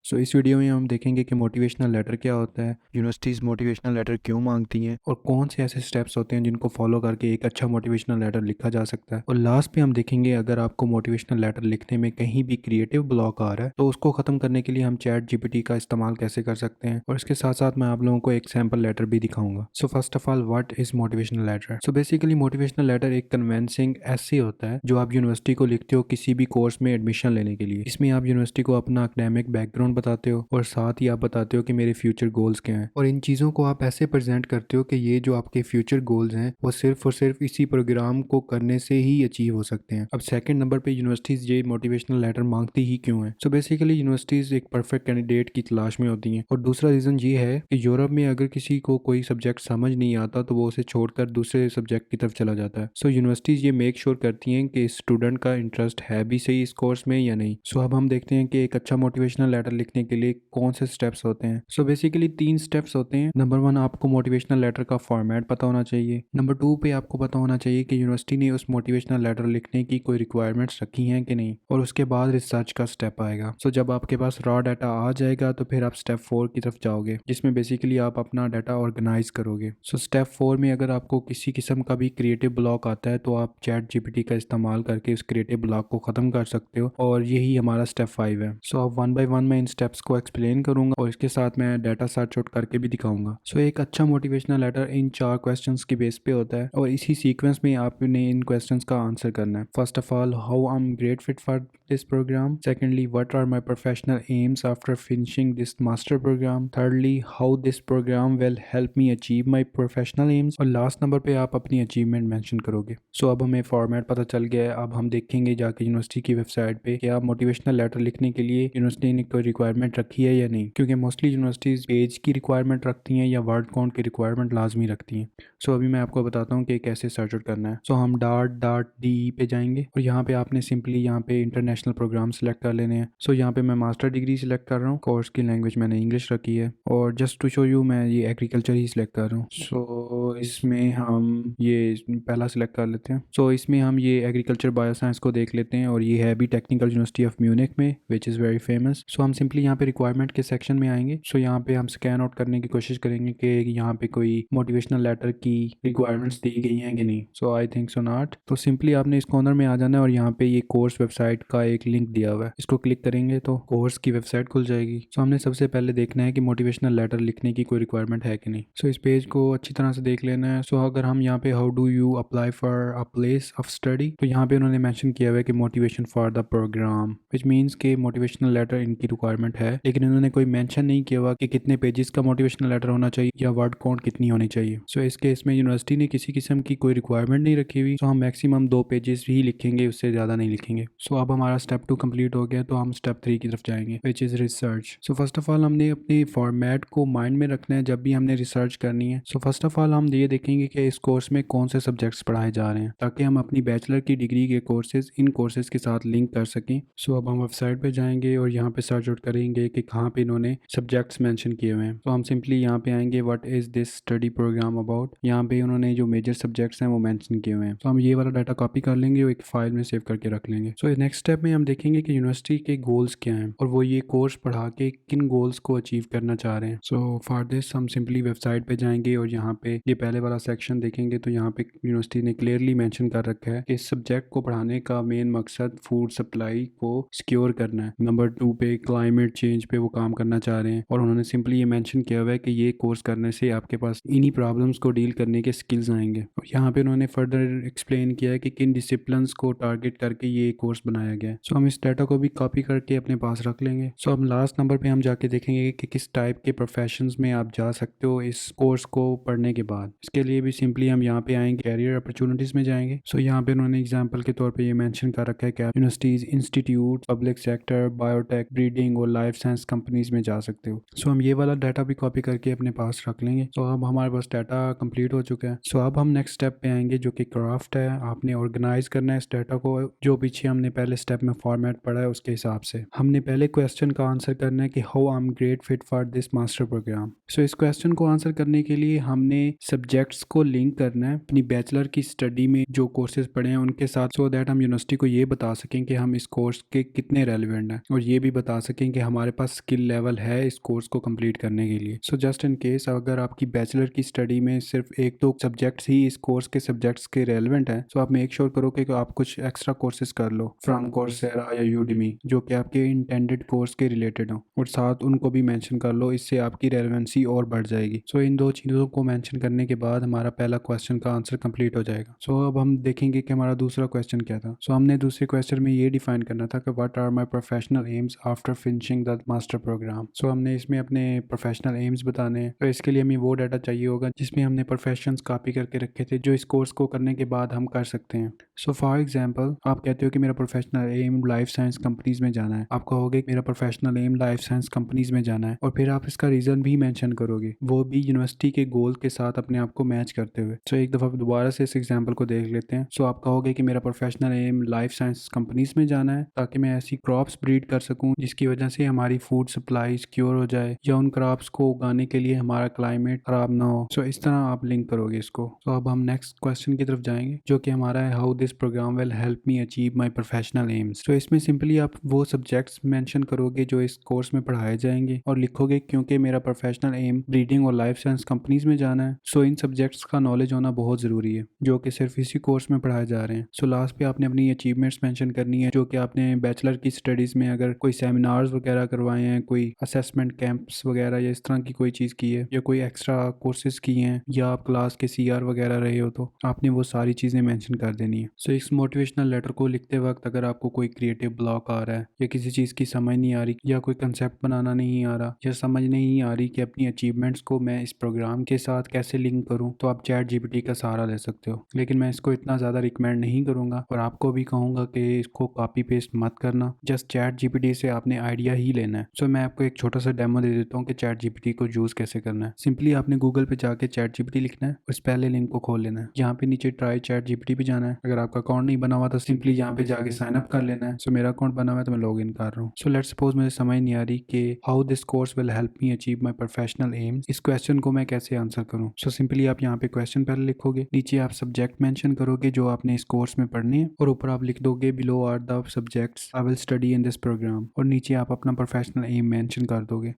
इस वीडियो में हम देखेंगे कि मोटिवेशनल लेटर क्या होता है, यूनिवर्सिटीज़ मोटिवेशनल लेटर क्यों मांगती हैं और कौन से ऐसे स्टेप्स होते हैं जिनको फॉलो करके एक अच्छा मोटिवेशनल लेटर लिखा जा सकता है। और लास्ट पे हम देखेंगे अगर आपको मोटिवेशनल लेटर लिखने में कहीं भी क्रिएटिव ब्लॉक आ रहा है तो उसको ख़त्म करने के लिए हम चैट जीपीटी का इस्तेमाल कैसे कर सकते हैं, और इसके साथ साथ मैं आप लोगों को एक सैम्पल लेटर भी दिखाऊंगा। So first of all, what is motivational letter? So basically motivational letter एक कन्विंसिंग ऐसे होता है जो आप यूनिवर्सिटी को लिखते हो किसी भी कोर्स में एडमिशन लेने के लिए। इसमें आप यूनिवर्सिटी को अपना एकेडमिक बैकग्राउंड बताते हो और साथ ही आप बताते हो कि मेरे फ्यूचर गोल्स क्या हैं, और इन चीज़ों को आप ऐसे प्रेजेंट करते हो कि ये जो आपके फ्यूचर गोल्स हैं वो सिर्फ और सिर्फ इसी प्रोग्राम को करने से ही अचीव हो सकते हैं। अब सेकंड नंबर पे यूनिवर्सिटीज़ ये मोटिवेशनल लेटर मांगती ही क्यों है? सो बेसिकली यूनिवर्सिटीज़ एक परफेक्ट कैंडिडेट की तलाश में होती हैं, और दूसरा रीज़न ये है कि यूरोप में अगर किसी को कोई सब्जेक्ट समझ नहीं आता तो वो उसे छोड़कर दूसरे सब्जेक्ट की तरफ चला जाता है। सो यूनिवर्सिटीज़ ये मेक श्योर करती हैं कि स्टूडेंट का इंटरेस्ट है भी सही इस कोर्स में या नहीं। सो अब हम देखते हैं कि एक अच्छा मोटिवेशनल लेटर लिखने के लिए कौन से स्टेप्स होते हैं। सो बेसिकली 3 स्टेप्स होते हैं। नंबर 1, आपको मोटिवेशनल लेटर का फॉर्मेट पता होना चाहिए। नंबर 2 पे आपको पता होना चाहिए कि यूनिवर्सिटी ने उस मोटिवेशनल लेटर लिखने की कोई रिक्वायरमेंट्स रखी हैं कि नहीं, और उसके बाद रिसर्च का स्टेप आएगा। सो जब आपके पास रॉ डाटा आ जाएगा तो फिर आप स्टेप 4 की तरफ जाओगे, जिसमें बेसिकली आप अपना डाटा ऑर्गेनाइज करोगे। सो स्टेप 4 में अगर आपको किसी किस्म का भी क्रिएटिव ब्लॉक आता है तो आप चैट जीपीटी का इस्तेमाल करके उस क्रिएटिव ब्लॉक को ख़त्म कर सकते हो, और यही हमारा स्टेप 5 है। सो अब वन बाय वन मैं इन स्टेप्स को एक्सप्लेन करूंगा और इसके साथ मैं डाटा सर्च आउट करके भी दिखाऊंगा। सो एक अच्छा मोटिवेशनल लेटर इन 4 क्वेश्चंस की बेस पे होता है, और इसी सीक्वेंस में आपने इन क्वेश्चंस का आंसर करना है। First of all, how I am great fit for this program. Secondly, what are my professional aims after finishing this master program? Thirdly, how this program will help me achieve my professional aims. और last number पे आप अपनी achievement mention करोगे। सो अब हमें format पता चल गया है। अब हम देखेंगे जाके यूनिवर्सिटी की वेबसाइट पे कि आप मोटिवेशनल लेटर लिखने के लिए यूनिवर्सिटी ने कोई रिक्वायरमेंट रखी है या नहीं, क्योंकि मोस्टली यूनिवर्सिटीज़ पेज की रिक्वायरमेंट रखती हैं या वर्ड काउंट की रिक्वायरमेंट लाजमी रखती हैं। सो अभी मैं आपको बताता हूँ कि कैसे सर्च आउट करना है। सो हम .डी पे जाएंगे और यहाँ पे आपने सिंपली यहाँ पे इंटरनेशनल प्रोग्राम सेलेक्ट कर लेने हैं। सो यहाँ पे मैं मास्टर डिग्री सेलेक्ट कर रहा हूँ। कोर्स की लैंग्वेज मैंने इंग्लिश रखी है, और जस्ट टू शो यू मैं ये एग्रीकल्चर ही सिलेक्ट कर रहा हूँ। सो इसमें हम ये पहला सिलेक्ट कर लेते हैं। सो इसमें हम ये एग्रीकल्चर बायोसाइंस को देख लेते हैं, और ये है भी टेक्निकल यूनिवर्सिटी ऑफ म्यूनिक में, विच इज़ वेरी फेमस। सो हम सिंपली यहाँ पे रिक्वायरमेंट के सेक्शन में आएंगे। सो यहाँ पे हम स्कैन आउट करने की कोशिश करेंगे कि यहाँ पे कोई मोटिवेशनल लेटर की रिक्वायरमेंट्स दी गई हैं कि नहीं। सो आई थिंक सो नॉट। तो सिंपली आपने इस कॉर्नर में आ जाना है, और यहाँ पे ये कोर्स वेबसाइट का एक लिंक दिया हुआ है, इसको क्लिक करेंगे तो कोर्स की वेबसाइट खुल जाएगी। सो हमने सबसे पहले देखना है कि मोटिवेशनल लेटर लिखने की कोई रिक्वायरमेंट है कि नहीं। सो इस पेज को अच्छी तरह से देख लेना है। सो अगर हम यहाँ पे how do you apply for a place of study, तो यहाँ पे उन्होंने मेंशन किया हुआ है कि motivation for the program, which means कि मोटिवेशनल लेटर इनकी रिक्वायरमेंट है, लेकिन इन्होंने कोई मेंशन नहीं किया हुआ कि कितने पेजेस का मोटिवेशनल लेटर होना चाहिए या वर्ड काउंट कितनी होनी चाहिए। सो इस केस में यूनिवर्सिटी ने किसी किस्म की कोई रिक्वायरमेंट नहीं रखी हुई, तो हम मैक्सिमम 2 पेजेस ही लिखेंगे, उससे ज़्यादा नहीं लिखेंगे। सो अब हमारा स्टेप 2 कंप्लीट हो गया, तो हम स्टेप 3 की तरफ जाएंगे, which is research. So first of all हमने अपने फॉर्मेट को माइंड में रखना है जब भी हमने रिसर्च करनी है। सो फर्स्ट ऑफ ऑल हम ये देखेंगे कि इस कोर्स में कौन से सब्जेक्ट्स पढ़ाए जा रहे हैं, ताकि हम अपनी बैचलर की डिग्री के कोर्सेज इन कोर्सेज के साथ लिंक कर सकें। सो अब हम वेबसाइट पे जाएंगे और यहाँ पे सर्च आउट करेंगे कि कहाँ पे इन्होंने सब्जेक्ट्स मेंशन किए हुए हैं। तो हम सिंपली यहाँ पे आएंगे, what is this study program about. यहाँ पे उन्होंने जो मेजर सब्जेक्ट्स हैं वो मेंशन किए हुए हैं। तो हम ये वाला डाटा कॉपी कर लेंगे और एक फाइल में सेव करके रख लेंगे। सो नेक्स्ट स्टेप में हम देखेंगे कि यूनिवर्सिटी के गोल्स क्या हैं और वो ये कोर्स पढ़ा के किन गोल्स को अचीव करना चाह रहे हैं। सो फॉर दिस हम सिंपली वेबसाइट पे जाएंगे और यहाँ पे ये पहले वाला सेक्शन देखेंगे, तो यहाँ पे यूनिवर्सिटी ने क्लियरली मेंशन कर रखा है कि इस सब्जेक्ट को पढ़ाने का मेन मकसद फूड सप्लाई को सिक्योर करना है। नंबर 2 पे क्लाइमेट चेंज पे वो काम करना चाह रहे हैं, और उन्होंने सिंपली ये मेंशन किया हुआ है कि ये कोर्स करने से आपके पास इन्हीं प्रॉब्लम्स को डील करने के स्किल्स आएंगे। और यहाँ पे उन्होंने फर्दर एक्सप्लेन किया है कि किन डिसिप्लिन्स को टारगेट करके ये कोर्स बनाया गया है। सो हम इस डाटा को भी कॉपी करके अपने पास रख लेंगे। सो अब लास्ट नंबर पे हम जाके देखेंगे कि किस टाइप के प्रोफेशंस में आप जा सकते हो इस कोर्स को पढ़ने के बाद। इसके लिए भी सिंपली हम यहाँ पे आएंगे, कैरियर अपॉर्चुनिटीज में जाएंगे। सो यहाँ पे उन्होंने एग्जांपल के तौर पे ये मेंशन कर रखा है कि आप universities, institute, public sector, biotech, breeding और लाइफ साइंस कंपनीज में जा सकते हो। सो हम ये वाला डाटा भी कॉपी करके अपने पास रख लेंगे। सो अब हमारे पास डाटा कंप्लीट हो चुका है। सो अब हम नेक्स्ट स्टेप पे आएंगे, जो कि क्राफ्ट है। आपने ऑर्गेनाइज करना है इस डाटा को, जो पीछे हमने पहले स्टेप में फॉर्मेट पढ़ा है उसके हिसाब से। हमने पहले क्वेश्चन का आंसर करना है कि how I am great fit for this master program. So इस क्वेश्चन को आंसर करने के लिए हमने सब्जेक्ट्स को लिंक करना है अपनी बैचलर की स्टडी में जो कोर्सेज पढ़े हैं उनके साथ, सो दैट हम यूनिवर्सिटी को ये बता सकें कि हम इस कोर्स के कितने रेलिवेंट हैं, और ये भी बता सकें हैं कि हमारे पास स्किल लेवल है इस कोर्स को कंप्लीट करने के लिए। सो जस्ट इन केस अगर आपकी बैचलर की स्टडी में सिर्फ एक दो सब्जेक्ट्स ही इस कोर्स के सब्जेक्ट्स के रेलिवेंट हैं, सो आप मेक श्योर करो कि आप कुछ एक्स्ट्रा कोर्सेज कर लो फ्रॉम कोर्सेरा या यूडेमी जो कि आपके इंटेंडेड कोर्स के रिलेटेड हो, और साथ उनको भी मेंशन कर लो, इससे आपकी रेलेवेंसी और बढ़ जाएगी। सो इन दो चीज़ों को मेंशन करने के बाद हमारा पहला क्वेश्चन का आंसर कंप्लीट हो जाएगा। सो अब हम देखेंगे कि हमारा दूसरा क्वेश्चन क्या था। सो हमने दूसरे क्वेश्चन में ये डिफाइन करना था कि what are my professional aims after finishing the master program. So हमने इसमें अपने प्रोफेशनल एम्स बताने हैं, तो इसके लिए हमें वो डाटा चाहिए होगा जिसमें हमने प्रोफेशंस कॉपी करके रखे थे जो इस कोर्स को करने के बाद हम कर सकते हैं। सो फॉर एग्जाम्पल आप कहते हो कि मेरा professional aim life science companies में जाना है, आप कहोगे मेरा professional aim life science companies में जाना है, और फिर आप इसका रीजन भी मेंशन करोगे, वो भी यूनिवर्सिटी के गोल के साथ अपने आप को मैच करते हुए। सो एक दफ़ा दोबारा से इस एग्जाम्पल को देख लेते हैं। सो आप कहोगे कि मेरा professional aim life science companies में जाना है ताकि मैं ऐसी क्रॉप्स ब्रीड कर सकूं जिसकी वजह से हमारी फूड सप्लाई सिक्योर हो जाए, या उन क्रॉप्स को उगाने के लिए हमारा क्लाइमेट खराब ना हो। सो इस तरह आप लिंक करोगे इसको। तो अब हम नेक्स्ट क्वेश्चन की तरफ जाएंगे जो कि हमारा है how this program will help me achieve my professional aims. तो इसमें सिंपली आप वो सब्जेक्ट्स मेंशन करोगे जो इस कोर्स में पढ़ाए जाएंगे, और लिखोगे क्योंकि मेरा प्रोफेशनल एम ब्रीडिंग और लाइफ साइंस कंपनीज में जाना है, सो इन सब्जेक्ट्स का नॉलेज होना बहुत ज़रूरी है जो कि सिर्फ इसी कोर्स में पढ़ाए जा रहे हैं। सो लास्ट पे आपने अपनी अचीवमेंट्स मेंशन करनी है जो कि आपने बैचलर की स्टडीज़ में अगर कोई सेमिनार्स वगैरह करवाए हैं, कोई असेसमेंट कैंप्स वगैरह या इस तरह की कोई चीज़ की है, या कोई एक्स्ट्रा कोर्सेज किए हैं, या आप क्लास के सीआर वगैरह रहे हो, तो आपने वो सारी चीज़ें मेंशन कर देनी है। सो इस मोटिवेशनल लेटर को लिखते वक्त अगर आपको कोई क्रिएटिव ब्लॉक आ रहा है, या किसी चीज़ की समझ नहीं आ रही, या कोई कंसेप्ट बनाना नहीं आ रहा, या समझ नहीं आ रही कि अपनी अचीवमेंट्स को मैं इस प्रोग्राम के साथ कैसे लिंक करूं, तो आप चैट जीपीटी का सहारा ले सकते हो। लेकिन मैं इसको इतना ज़्यादा रिकमेंड नहीं करूंगा, और आपको भी कहूँगा कि इसको कॉपी पेस्ट मत करना, जस्ट चैट जीपीटी से आपने आइडिया ही लेना है। सो मैं आपको एक छोटा सा डेमो दे देता हूँ कि चैट जीपीटी को यूज़ कैसे करना है। सिंपली आपने गूगल पे जाके चैट जीपीटी लिखना है, उस पहले लिंक को खोल लेना है, यहाँ पे नीचे ट्राई चैट जीपीटी पे जाना है। अगर आपका अकाउंट नहीं बना हुआ तो सिंपली यहाँ पे जाके साइन अप कर लेना है। सो मेरा अकाउंट बना हुआ है तो मैं लॉग इन कर रहा हूँ। सो लेट्स सपोज मुझे समझ नहीं आ रही कि how this course will help me achieve my professional AIIMS, इस क्वेश्चन को मैं कैसे आंसर करूँ। सो सिंपली आप यहाँ पे क्वेश्चन पहले लिखोगे, नीचे आप सब्जेक्ट मेंशन करोगे जो आपने इस कोर्स में पढ़ने हैं, और ऊपर आप लिख दोगे below are the subjects I will study in this program, और नीचे आप अपना प्रोफेशनल एम मेंशन कर दोगे।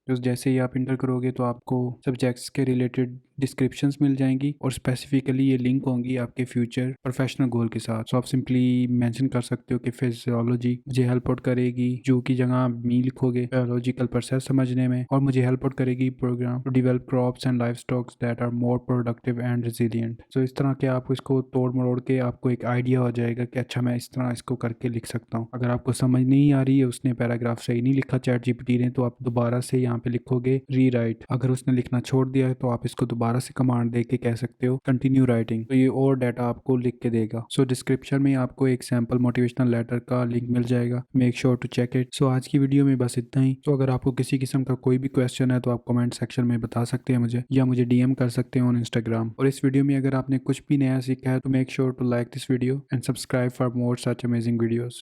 तो जैसे ही आप इंटर करोगे तो आपको सब्जेक्ट्स के रिलेटेड डिस्क्रिप्शंस मिल जाएंगी, और स्पेसिफिकली ये लिंक होंगी आपके फ्यूचर प्रोफेशनल गोल के साथ। सो आप सिंपली मेंशन कर सकते हो कि फिजियोलॉजी मुझे हेल्प आउट करेगी, जो की जगह आप मी लिखोगे बायोलॉजिकल प्रोसेस समझने में, और मुझे हेल्प आउट करेगी program to develop crops and livestocks that are more productive and resilient. So इस तरह के आप इसको तोड़ मरोड़ के आपको एक आइडिया हो जाएगा कि अच्छा मैं इस तरह इसको करके लिख सकता हूँ। अगर आपको समझ नहीं आ रही है, उसने पैराग्राफ सही नहीं लिखा चैट जीपीटी ने, तो आप दोबारा से यहाँ पे लिखोगे रीराइट। अगर उसने लिखना छोड़ दिया है तो आप इसको दोबारा से कमांड दे के कह सकते हो कंटिन्यू राइटिंग, तो ये और डाटा आपको लिख के देगा। सो डिस्क्रिप्शन में आपको एक सैम्पल मोटिवेशनल लेटर का लिंक मिल जाएगा, make sure to check it. So आज की वीडियो में बस इतना ही। तो अगर आपको किसी किस्म का कोई भी क्वेश्चन है तो आप कमेंट सेक्शन में बता सकते हैं मुझे, या मुझे डीएम कर सकते हैं ऑन इंस्टाग्राम। और इस वीडियो में अगर आपने कुछ भी नया सीखा है तो make sure to like this video and subscribe for more such amazing videos.